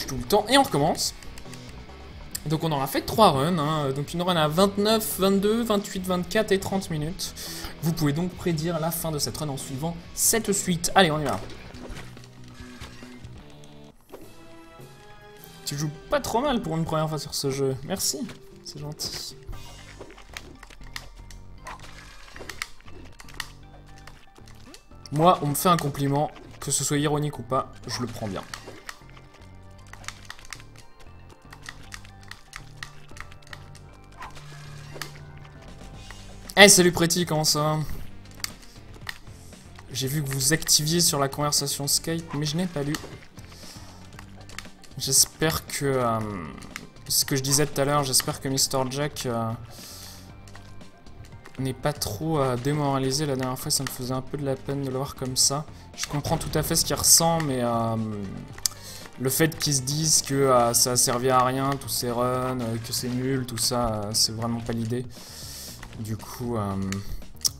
tout le temps. Et on recommence. Donc on aura fait 3 runs, hein. Donc une run à 29, 22, 28, 24 et 30 minutes. Vous pouvez donc prédire la fin de cette run en suivant cette suite. Allez, on y va. Tu joues pas trop mal pour une première fois sur ce jeu. Merci, c'est gentil. Moi, on me fait un compliment, que ce soit ironique ou pas, je le prends bien. Eh, salut Pretty, comment ça va? J'ai vu que vous activiez sur la conversation Skype, mais je n'ai pas lu. J'espère que... ce que je disais tout à l'heure, j'espère que Mr. Jack n'est pas trop démoralisé. La dernière fois, ça me faisait un peu de la peine de le voir comme ça. Je comprends tout à fait ce qu'il ressent, mais le fait qu'ils se disent que ça a servi à rien, tous ces runs, que c'est nul, tout ça, c'est vraiment pas l'idée. Du coup,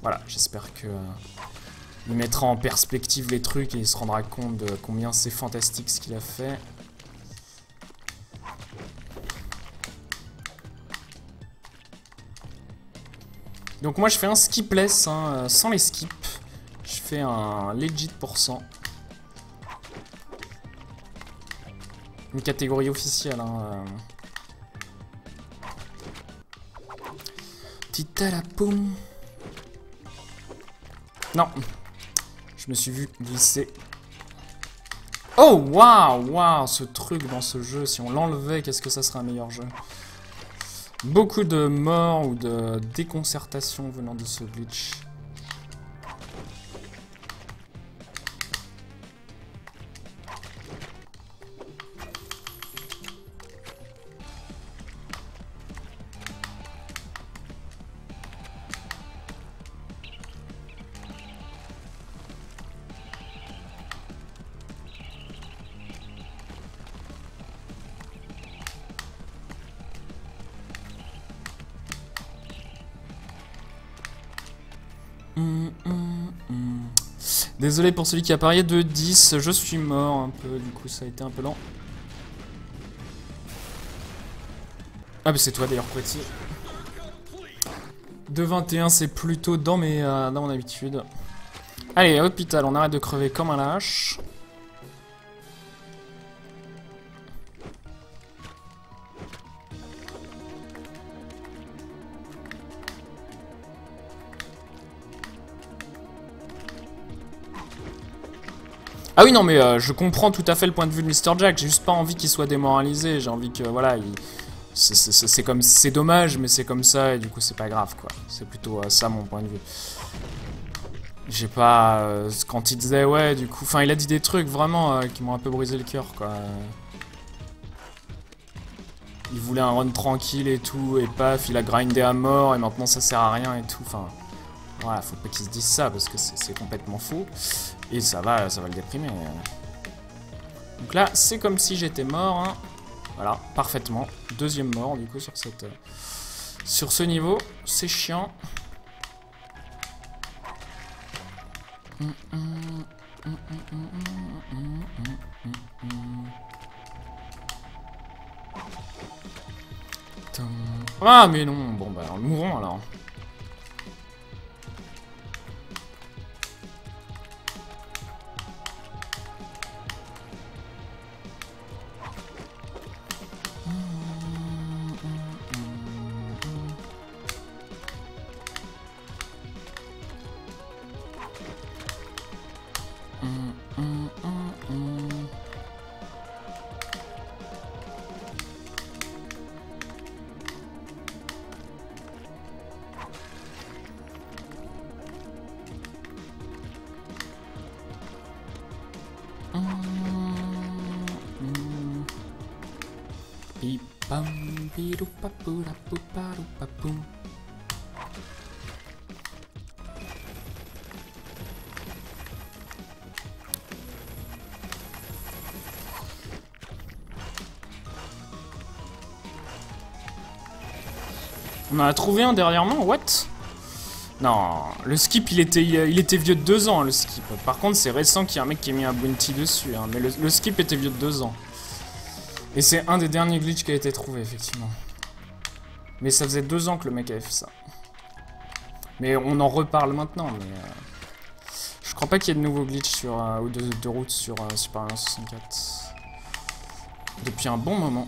voilà, j'espère que il mettra en perspective les trucs et il se rendra compte de combien c'est fantastique ce qu'il a fait. Donc moi je fais un skipless, hein, sans les skips. Je fais un legit %. Une catégorie officielle, hein. Tita la poum. Non. Je me suis vu glisser. Oh, waouh, waouh, ce truc dans ce jeu, si on l'enlevait, qu'est-ce que ça serait un meilleur jeu? Beaucoup de morts ou de déconcertation venant de ce glitch. Désolé pour celui qui a parié de 10, je suis mort un peu, du coup ça a été un peu lent. Ah bah c'est toi d'ailleurs Pretty. De 21 c'est plutôt dans mon habitude. Allez, à hôpital, on arrête de crever comme un lâche. Ah oui, non, mais je comprends tout à fait le point de vue de Mr. Jack. J'ai juste pas envie qu'il soit démoralisé. J'ai envie que, voilà, c'est comme... C'est dommage, mais c'est comme ça, et du coup, c'est pas grave, quoi. C'est plutôt ça, mon point de vue. J'ai pas... quand il disait, ouais, du coup... Enfin, il a dit des trucs, vraiment, qui m'ont un peu brisé le cœur, quoi. Il voulait un run tranquille et tout, et paf, il a grindé à mort, et maintenant, ça sert à rien, et tout, enfin... Voilà, faut pas qu'il se dise ça, parce que c'est complètement faux. Et ça va le déprimer. Donc là, c'est comme si j'étais mort. Hein. Voilà, parfaitement. Deuxième mort, du coup, sur ce niveau. C'est chiant. Ah, mais non. Bon, bah, mourons alors. On en a trouvé un derrière moi, what? Non, le skip il était vieux de 2 ans, le skip. Par contre c'est récent qu'il y a un mec qui a mis un bounty dessus, hein, mais le skip était vieux de 2 ans. Et c'est un des derniers glitches qui a été trouvé, effectivement. Mais ça faisait 2 ans que le mec avait fait ça. Mais on en reparle maintenant, mais... je crois pas qu'il y ait de nouveaux glitches sur, ou de routes sur Super Mario 64. Depuis un bon moment.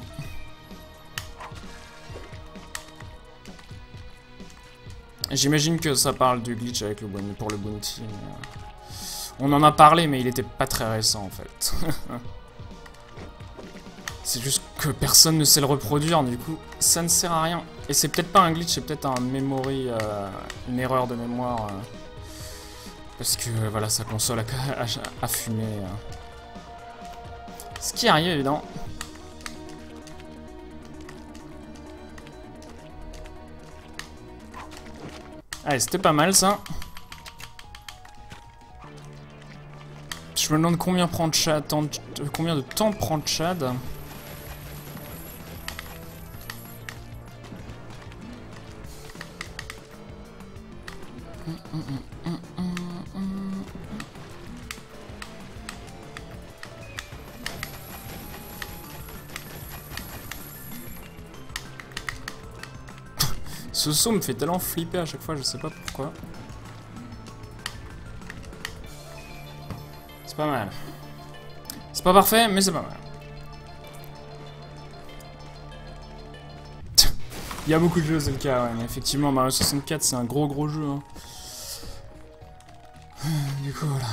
J'imagine que ça parle du glitch avec pour le bounty. Mais, on en a parlé, mais il était pas très récent, en fait. C'est juste que personne ne sait le reproduire, du coup, ça ne sert à rien. Et c'est peut-être pas un glitch, c'est peut-être un memory, une erreur de mémoire. Parce que, voilà, sa console a fumé. Ce qui arrive, évidemment. Allez, c'était pas mal, ça. Je me demande combien de temps prend Chad. Ce saut me fait tellement flipper à chaque fois, je sais pas pourquoi. C'est pas mal. C'est pas parfait, mais c'est pas mal. Il y a beaucoup de jeux, c'est le cas, ouais, mais effectivement, Mario 64, c'est un gros jeu. Hein. Du coup, voilà.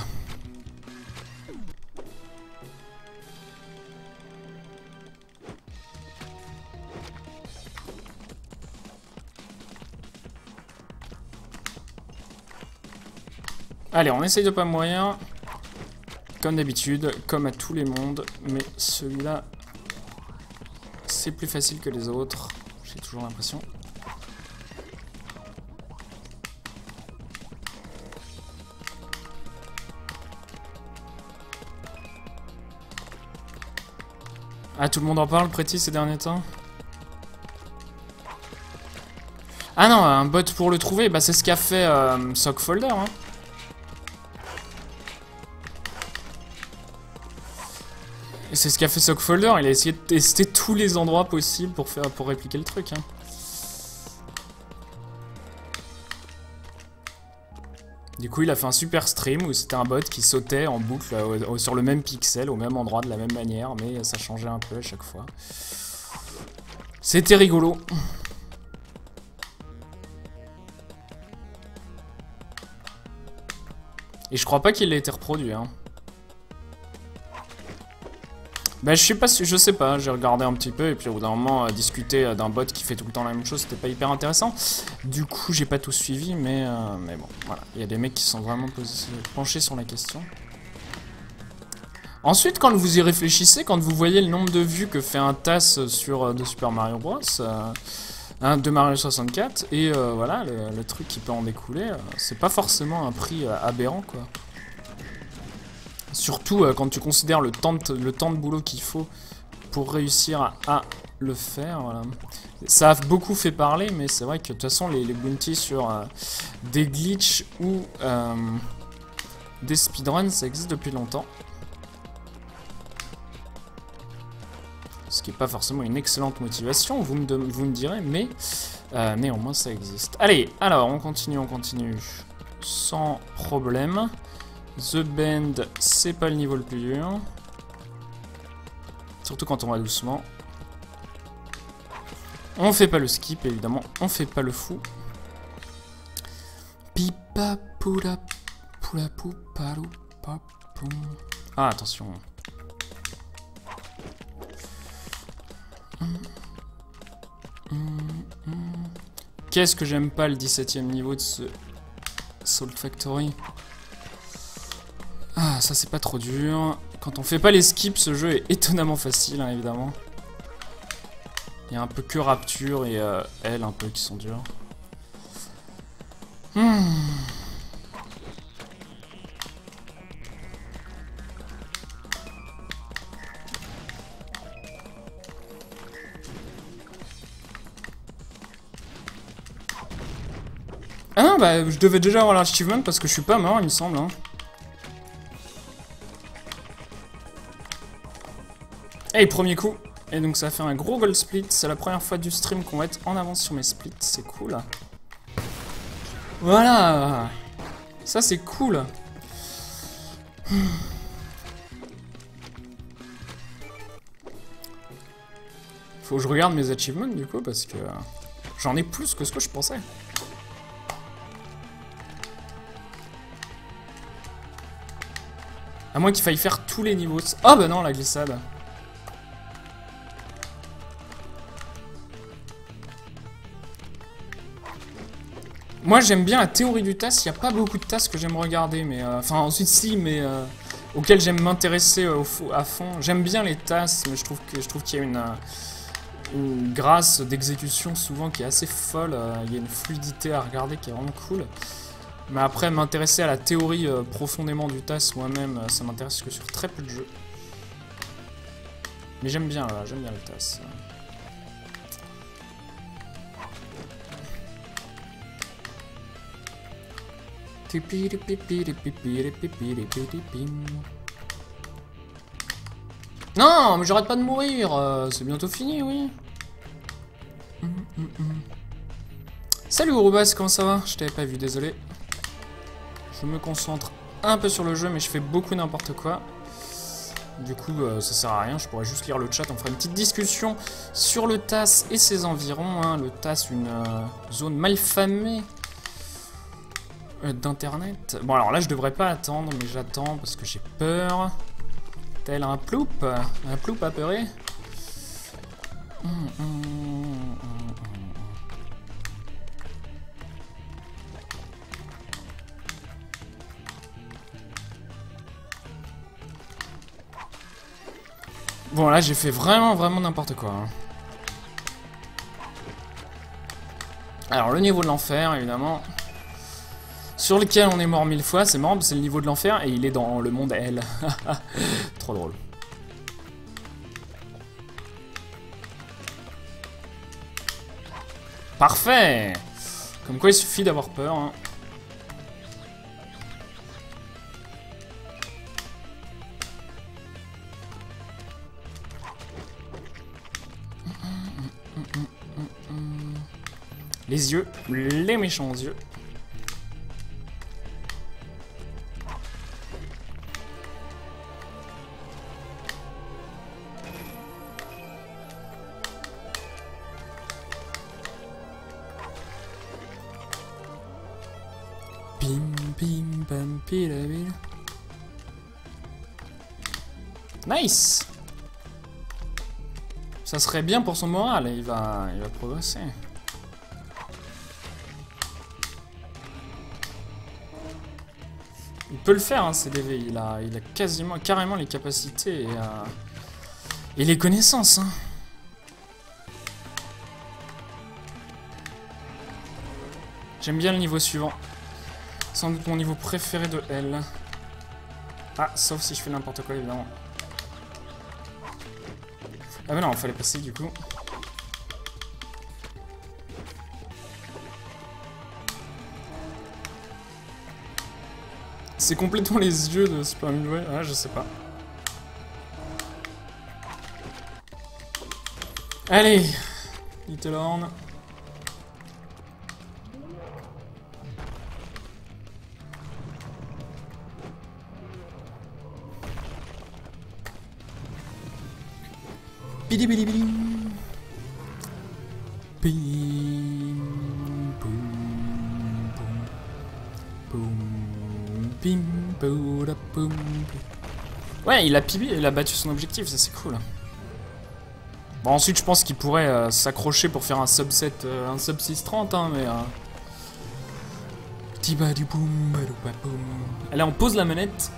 Allez, on essaye de pas mourir. Comme d'habitude, comme à tous les mondes. Mais celui-là, c'est plus facile que les autres. J'ai toujours l'impression. Ah, tout le monde en parle, Pretty, ces derniers temps? Ah non, un bot pour le trouver, bah c'est ce qu'a fait Sockfolder, hein. Et c'est ce qu'a fait Sockfolder, il a essayé de tester tous les endroits possibles pour répliquer le truc, hein. Du coup, il a fait un super stream où c'était un bot qui sautait en boucle sur le même pixel, au même endroit, de la même manière, mais ça changeait un peu à chaque fois. C'était rigolo. Et je crois pas qu'il ait été reproduit, hein. Bah je sais pas, j'ai regardé un petit peu et puis au bout d'un moment discuter d'un bot qui fait tout le temps la même chose, c'était pas hyper intéressant. Du coup j'ai pas tout suivi mais bon, voilà, il y a des mecs qui sont vraiment penchés sur la question. Ensuite quand vous y réfléchissez, quand vous voyez le nombre de vues que fait un TAS sur de Super Mario Bros, de Mario 64, et voilà, le truc qui peut en découler, c'est pas forcément un prix aberrant quoi. Surtout quand tu considères le temps de boulot qu'il faut pour réussir à le faire. Voilà. Ça a beaucoup fait parler, mais c'est vrai que de toute façon les bounties sur des glitches ou des speedruns, ça existe depuis longtemps. Ce qui n'est pas forcément une excellente motivation, vous me direz, mais néanmoins ça existe. Allez, alors on continue. Sans problème. The Bend, c'est pas le niveau le plus dur. Surtout quand on va doucement. On fait pas le skip, évidemment. On fait pas le fou. Pipa poula poula pou palou papou. Ah, attention. Qu'est-ce que j'aime pas le 17ème niveau de ce Salt Factory. Ah, ça c'est pas trop dur. Quand on fait pas les skips, ce jeu est étonnamment facile, hein, évidemment. Il y a un peu que Rapture et elle un peu qui sont durs. Ah non, bah je devais déjà avoir l'achievement parce que je suis pas mort, il me semble, hein. Hey, premier coup. Et donc ça fait un gros gold split. C'est la première fois du stream qu'on va être en avance sur mes splits. C'est cool. Voilà. Ça c'est cool. Faut que je regarde mes achievements du coup parce que j'en ai plus que ce que je pensais. À moins qu'il faille faire tous les niveaux. Oh bah non, la glissade. Moi j'aime bien la théorie du TAS, il n'y a pas beaucoup de TAS que j'aime regarder, mais enfin ensuite si, mais auxquels j'aime m'intéresser à fond. J'aime bien les TAS, mais je trouve qu'il y a une grâce d'exécution souvent qui est assez folle. Il y a une fluidité à regarder qui est vraiment cool. Mais après m'intéresser à la théorie profondément du TAS moi-même, ça m'intéresse que sur très peu de jeux. Mais j'aime bien le TAS. Non, mais j'arrête pas de mourir. C'est bientôt fini, oui. Salut Urubas, comment ça va? Je t'avais pas vu, désolé. Je me concentre un peu sur le jeu, mais je fais beaucoup n'importe quoi. Du coup, ça sert à rien. Je pourrais juste lire le chat. On fera une petite discussion sur le TAS et ses environs. Hein. Le TAS, une zone malfamée d'internet. Bon alors là je devrais pas attendre, mais j'attends parce que j'ai peur. Tel un ploup apeuré. Bon là j'ai fait vraiment n'importe quoi. Hein. Alors le niveau de l'enfer évidemment. Sur lequel on est mort 1000 fois, c'est marrant, c'est le niveau de l'enfer et il est dans le monde L. Trop drôle. Parfait. Comme quoi il suffit d'avoir peur. Hein. Les yeux, les méchants yeux. Nice. Ça serait bien pour son moral, il va progresser. Il peut le faire, hein, CDV, il a carrément les capacités et les connaissances. Hein. J'aime bien le niveau suivant. Sans doute mon niveau préféré de L. Ah, sauf si je fais n'importe quoi, évidemment. Ah mais non, il fallait passer du coup. C'est complètement les yeux de Spamway. Ah, je sais pas. Allez, Little Horn. Bidi bidi bidi. Bim, boum, boum, bim, boum, boum. Ouais, il a battu son objectif, ça c'est cool. Bon, ensuite je pense qu'il pourrait s'accrocher pour faire un subset, un sub 630, hein, mais... Allez, on pose la manette,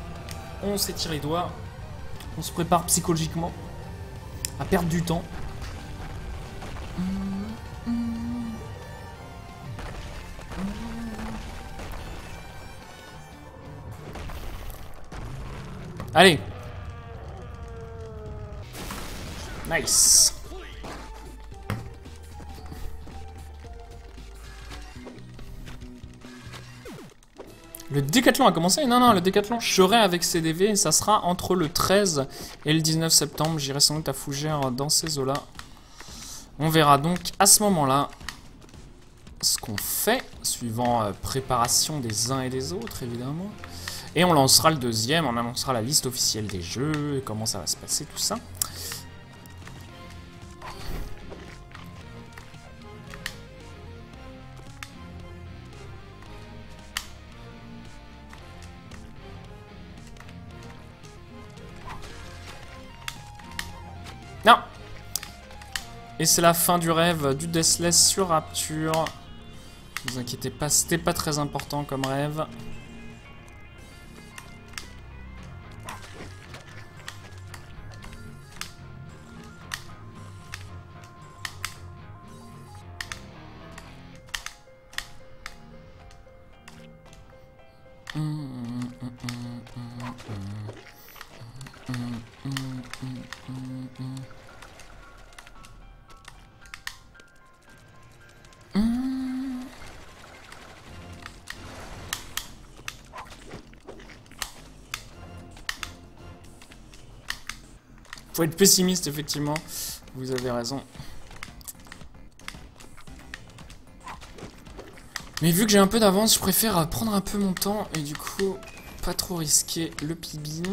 on s'étire les doigts, on se prépare psychologiquement à perdre du temps. Allez. Nice. Le décathlon a commencé? Non, non, le décathlon, je serai avec CDV et ça sera entre le 13 et le 19 septembre. J'irai sans doute à Fougères dans ces eaux-là. On verra donc à ce moment-là ce qu'on fait, suivant préparation des uns et des autres, évidemment. Et on lancera le deuxième, on annoncera la liste officielle des jeux, et comment ça va se passer, tout ça. Non! Et c'est la fin du rêve du Deathless sur Rapture. Ne vous inquiétez pas, c'était pas très important comme rêve. Faut être pessimiste, effectivement. Vous avez raison. Mais vu que j'ai un peu d'avance, je préfère prendre un peu mon temps et du coup, pas trop risquer le pibi.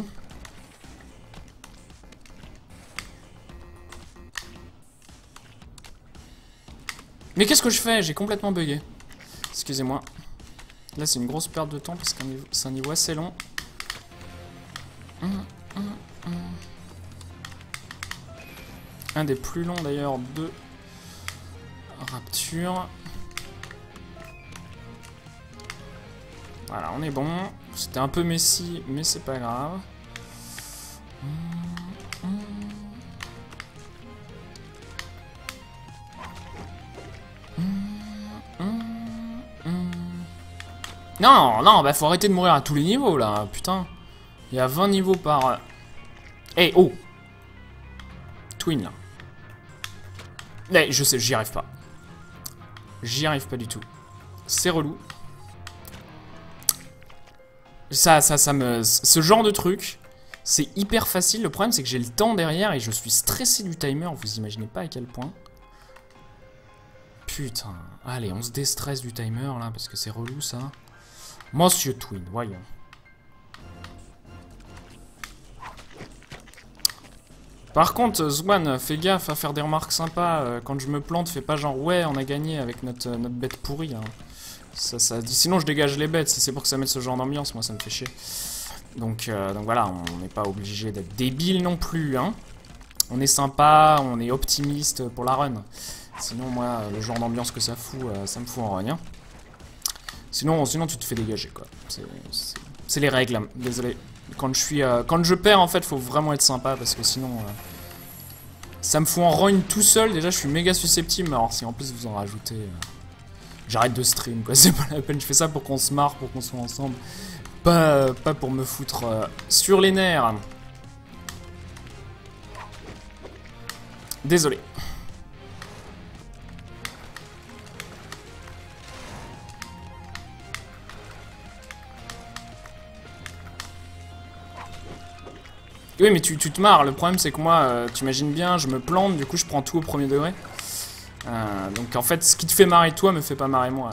Mais qu'est-ce que je fais? J'ai complètement bugué. Excusez-moi. Là, c'est une grosse perte de temps parce que c'est un niveau assez long. Un des plus longs d'ailleurs de Rapture. Voilà, on est bon. C'était un peu messy, mais c'est pas grave. Non, non, bah faut arrêter de mourir à tous les niveaux là, putain. Il y a 20 niveaux par... Eh, oh! Twin là. Eh, je sais, j'y arrive pas. J'y arrive pas du tout. C'est relou. Ce genre de truc, c'est hyper facile. Le problème, c'est que j'ai le temps derrière et je suis stressé du timer. Vous imaginez pas à quel point. Putain. Allez, on se déstresse du timer là parce que c'est relou ça. Monsieur Twin, voyons. Par contre, Zwan, fais gaffe à faire des remarques sympas. Quand je me plante, fais pas genre ouais, on a gagné avec notre bête pourrie. Hein. Sinon, je dégage les bêtes. Si c'est pour que ça mette ce genre d'ambiance, moi ça me fait chier. Donc voilà, on n'est pas obligé d'être débile non plus. Hein. On est sympa, on est optimiste pour la run. Sinon, moi, le genre d'ambiance que ça fout, ça me fout en rogne. Hein. Sinon, tu te fais dégager quoi. C'est les règles. Hein. Désolé. Quand je perds, en fait, faut vraiment être sympa parce que sinon, ça me fout en rogne tout seul. Déjà, je suis méga susceptible. Alors, si en plus vous en rajoutez, j'arrête de stream, quoi. C'est pas la peine. Je fais ça pour qu'on se marre, pour qu'on soit ensemble, pas pour me foutre sur les nerfs. Désolé. Oui, mais tu te marres. Le problème, c'est que moi, tu imagines bien, je me plante, du coup, je prends tout au premier degré. Donc, en fait, ce qui te fait marrer toi me fait pas marrer moi.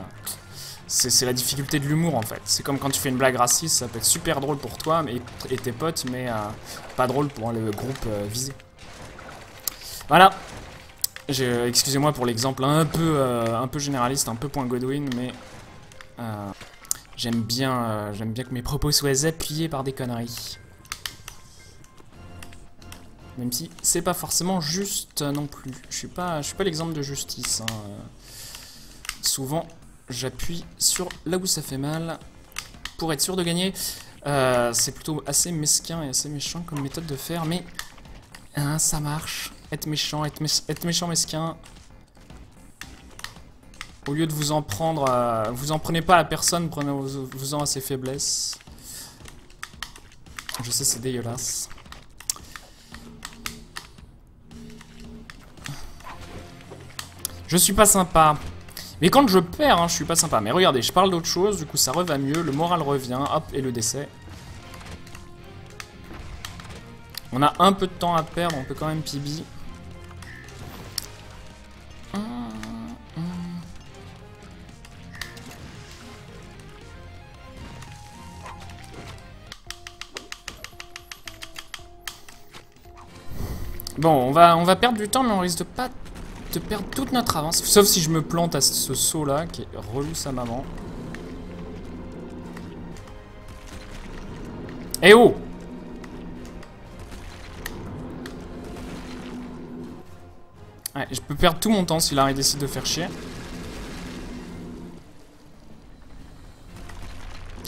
C'est la difficulté de l'humour, en fait. C'est comme quand tu fais une blague raciste, ça peut être super drôle pour toi et tes potes, mais pas drôle pour le groupe visé. Voilà. Excusez-moi pour l'exemple un peu généraliste, un peu point Godwin, mais j'aime bien que mes propos soient appuyés par des conneries. Même si c'est pas forcément juste non plus. Je suis pas l'exemple de justice. Hein. Souvent, j'appuie sur là où ça fait mal pour être sûr de gagner. C'est plutôt assez mesquin et assez méchant comme méthode de faire, mais ça marche. Être méchant, être méchant mesquin. Au lieu de vous en prendre, vous en prenez pas à personne, prenez-vous-en à ses faiblesses. Je sais, c'est dégueulasse. Je suis pas sympa. Mais quand je perds, hein, je suis pas sympa. Mais regardez, je parle d'autre chose, du coup ça va mieux, le moral revient, hop, et le décès. On a un peu de temps à perdre, on peut quand même PB. Bon, on va perdre du temps, mais on risque de pas de perdre toute notre avance. Sauf si je me plante à ce saut là, qui est relou sa maman. Eh oh! Ouais, je peux perdre tout mon temps si Larry décide de faire chier.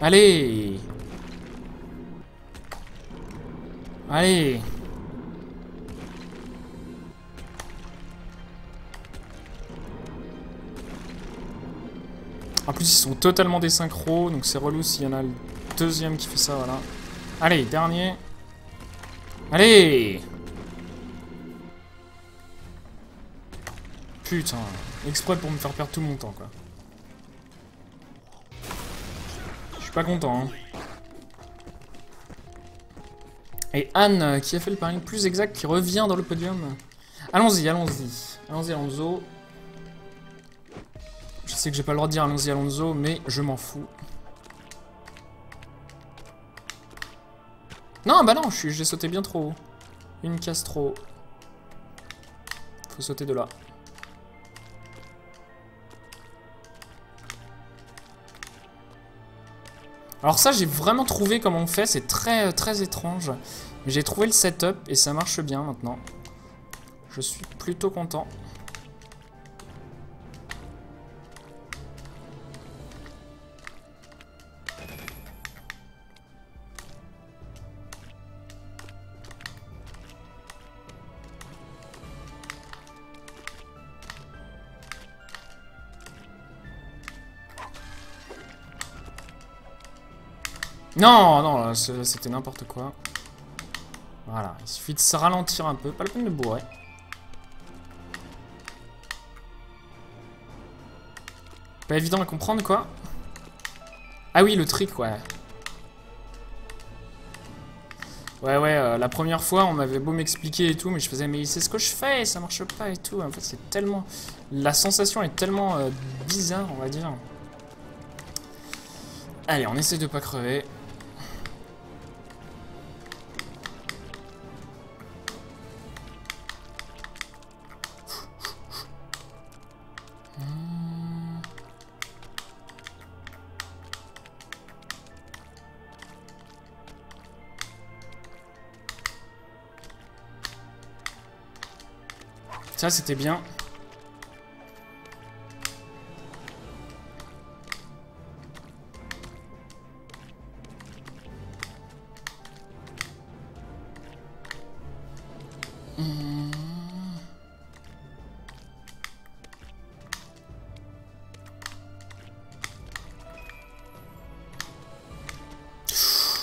Allez! Allez! En plus, ils sont totalement désynchro, donc c'est relou s'il y en a le deuxième qui fait ça, voilà. Allez, dernier. Allez! Putain, exprès pour me faire perdre tout mon temps, quoi. Je suis pas content, hein. Et Anne, qui a fait le pari le plus exact, qui revient dans le podium. Allons-y, allons-y. Allons-y, Alonso. Je sais que j'ai pas le droit de dire allons-y, Alonso, mais je m'en fous. Non, bah non, j'ai sauté bien trop haut. Une case trop haut. Faut sauter de là. Alors ça, j'ai vraiment trouvé comment on fait, c'est très, très étrange. Mais j'ai trouvé le setup et ça marche bien maintenant. Je suis plutôt content. Non, non, c'était n'importe quoi. Voilà, il suffit de se ralentir un peu, pas la peine de bourrer. Pas évident à comprendre, quoi. Ah oui, le trick, ouais. Ouais, la première fois, on m'avait beau m'expliquer et tout, mais je faisais, mais c'est ce que je fais, ça marche pas et tout. En fait, c'est tellement... La sensation est tellement bizarre, on va dire. Allez, on essaie de pas crever. Ça, c'était bien.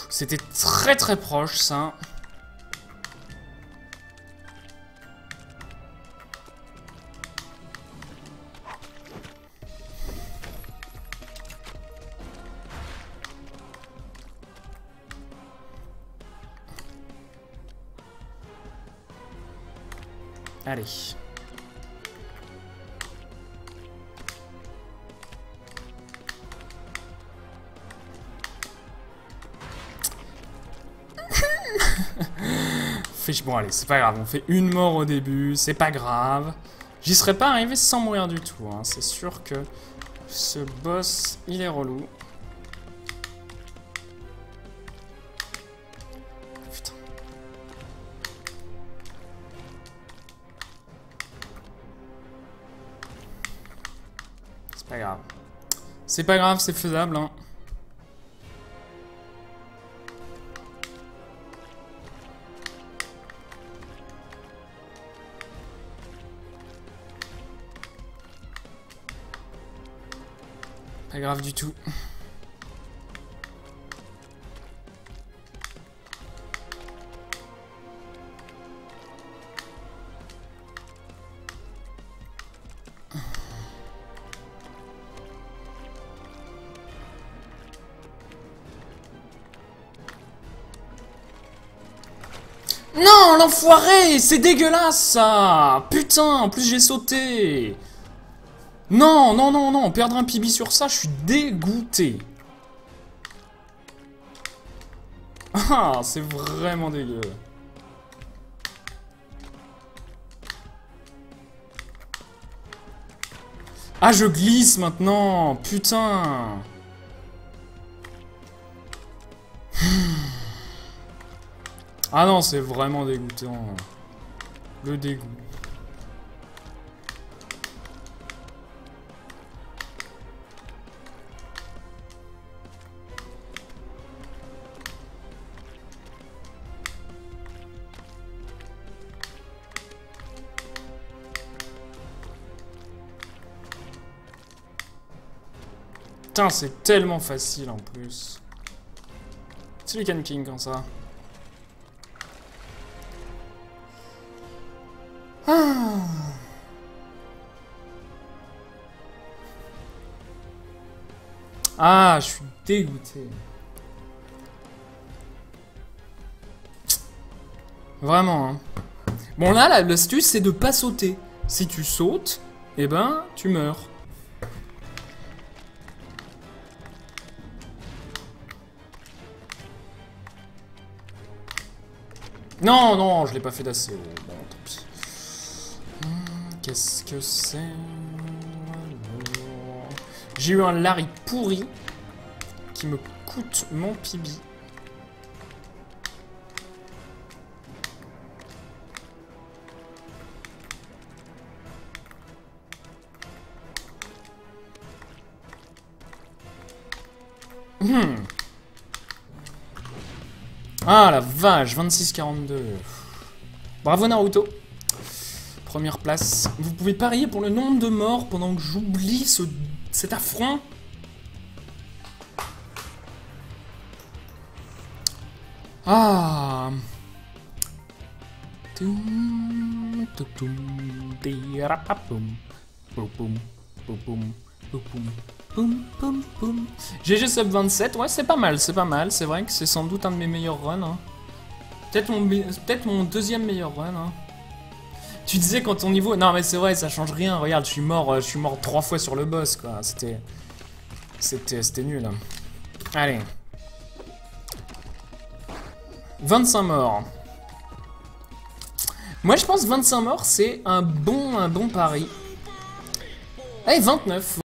C'était très très proche, ça. Allez. Bon, allez, c'est pas grave. On fait une mort au début, c'est pas grave. J'y serais pas arrivé sans mourir du tout. Hein. C'est sûr que ce boss, il est relou. Putain. C'est pas grave. C'est pas grave, c'est faisable, hein. Pas grave du tout. Non, l'enfoiré! C'est dégueulasse, ça! Putain, en plus j'ai sauté! Non, non, non, non, perdre un PB sur ça, je suis dégoûté. Ah, c'est vraiment dégueu. Ah, je glisse maintenant! Putain! Ah non, c'est vraiment dégoûtant. Le dégoût. Putain, c'est tellement facile en plus. C'est Silicon King comme ça. Ah, je suis dégoûté. Vraiment, hein. Bon, là, l'astuce, c'est de pas sauter. Si tu sautes, eh ben, tu meurs. Non, non, je l'ai pas fait d'assez haut. Bon, tant pis. Qu'est-ce que c'est? J'ai eu un Larry pourri qui me coûte mon PB. Ah la vache, 26-42. Bravo Naruto. Première place. Vous pouvez parier pour le nombre de morts pendant que j'oublie cet affront. Ah. GG sub 27, ouais c'est pas mal, c'est pas mal, c'est vrai que c'est sans doute un de mes meilleurs runs. Hein. Peut-être mon deuxième meilleur run. Hein. Tu disais quand ton niveau... Non mais c'est vrai, ça change rien, regarde, je suis mort 3 fois sur le boss quoi, c'était nul. Hein. Allez. 25 morts. Moi je pense 25 morts c'est un bon pari. Allez 29.